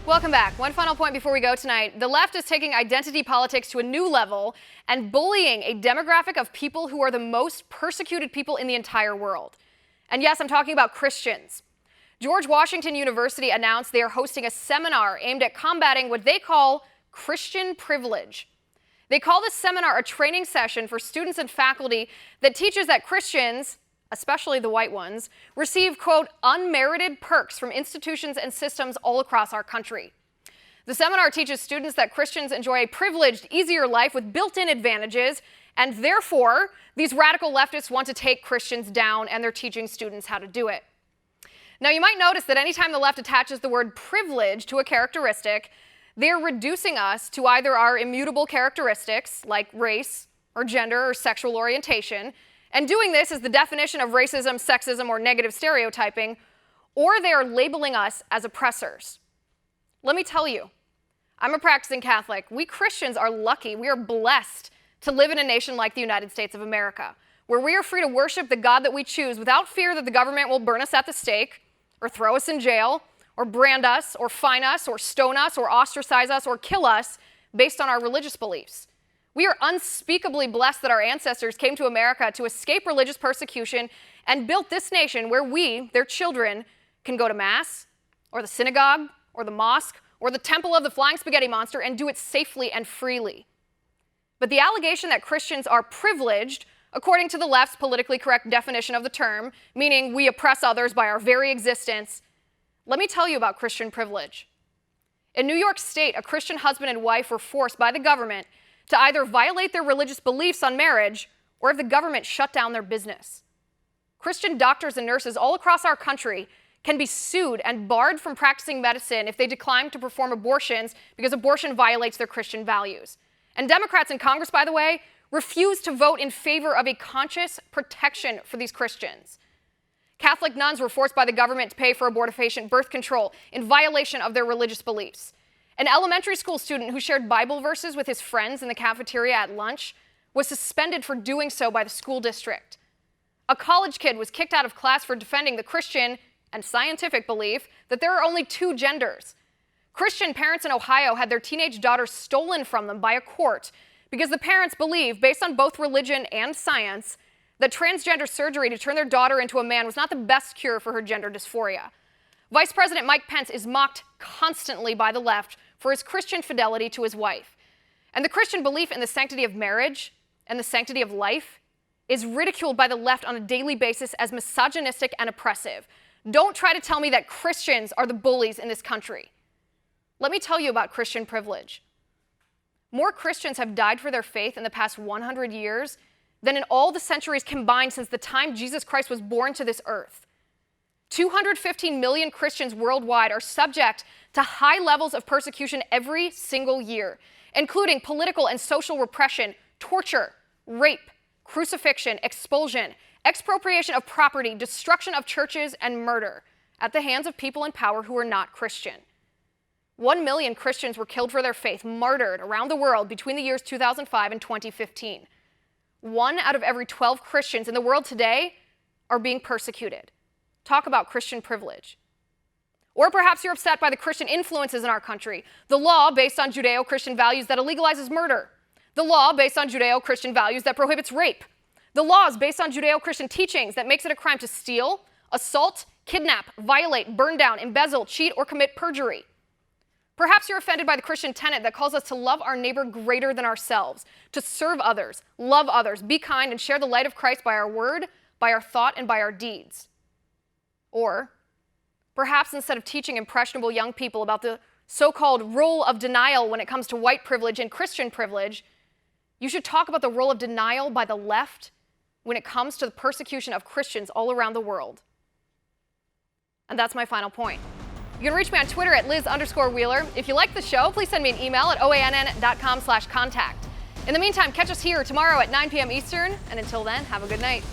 Welcome back. One final point before we go tonight. The left is taking identity politics to a new level and bullying a demographic of people who are the most persecuted people in the entire world. And yes, I'm talking about Christians. George Washington University announced they are hosting a seminar aimed at combating what they call Christian privilege. They call this seminar a training session for students and faculty that teaches that Christians, especially the white ones, receive, quote, unmerited perks from institutions and systems all across our country. The seminar teaches students that Christians enjoy a privileged, easier life with built-in advantages, and therefore, these radical leftists want to take Christians down, and they're teaching students how to do it. Now, you might notice that anytime the left attaches the word privilege to a characteristic, they're reducing us to either our immutable characteristics, like race, or gender, or sexual orientation, and doing this is the definition of racism, sexism, or negative stereotyping, or they are labeling us as oppressors. Let me tell you, I'm a practicing Catholic. We Christians are lucky. We are blessed to live in a nation like the United States of America, where we are free to worship the God that we choose without fear that the government will burn us at the stake, or throw us in jail, or brand us, or fine us, or stone us, or ostracize us, or kill us based on our religious beliefs. We are unspeakably blessed that our ancestors came to America to escape religious persecution and built this nation where we, their children, can go to Mass, or the synagogue, or the mosque, or the temple of the flying spaghetti monster and do it safely and freely. But the allegation that Christians are privileged, according to the left's politically correct definition of the term, meaning we oppress others by our very existence, let me tell you about Christian privilege. In New York State, a Christian husband and wife were forced by the government to either violate their religious beliefs on marriage or have the government shut down their business. Christian doctors and nurses all across our country can be sued and barred from practicing medicine if they decline to perform abortions because abortion violates their Christian values. And Democrats in Congress, by the way, refuse to vote in favor of a conscious protection for these Christians. Catholic nuns were forced by the government to pay for abortifacient birth control in violation of their religious beliefs. An elementary school student who shared Bible verses with his friends in the cafeteria at lunch was suspended for doing so by the school district. A college kid was kicked out of class for defending the Christian and scientific belief that there are only two genders. Christian parents in Ohio had their teenage daughters stolen from them by a court because the parents believe, based on both religion and science, that transgender surgery to turn their daughter into a man was not the best cure for her gender dysphoria. Vice President Mike Pence is mocked constantly by the left for his Christian fidelity to his wife. And the Christian belief in the sanctity of marriage and the sanctity of life is ridiculed by the left on a daily basis as misogynistic and oppressive. Don't try to tell me that Christians are the bullies in this country. Let me tell you about Christian privilege. More Christians have died for their faith in the past 100 years than in all the centuries combined since the time Jesus Christ was born to this earth. 215 million Christians worldwide are subject to high levels of persecution every single year, including political and social repression, torture, rape, crucifixion, expulsion, expropriation of property, destruction of churches, and murder at the hands of people in power who are not Christian. 1 million Christians were killed for their faith, martyred around the world between the years 2005 and 2015. 1 out of every 12 Christians in the world today are being persecuted. Talk about Christian privilege. Or perhaps you're upset by the Christian influences in our country. The law based on Judeo-Christian values that illegalizes murder. The law based on Judeo-Christian values that prohibits rape. The laws based on Judeo-Christian teachings that makes it a crime to steal, assault, kidnap, violate, burn down, embezzle, cheat, or commit perjury. Perhaps you're offended by the Christian tenet that calls us to love our neighbor greater than ourselves, to serve others, love others, be kind, and share the light of Christ by our word, by our thought, and by our deeds. Or perhaps instead of teaching impressionable young people about the so-called role of denial when it comes to white privilege and Christian privilege, you should talk about the role of denial by the left when it comes to the persecution of Christians all around the world. And that's my final point. You can reach me on Twitter at Liz_Wheeler. If you like the show, please send me an email at oann.com/contact. In the meantime, catch us here tomorrow at 9 p.m. Eastern. And until then, have a good night.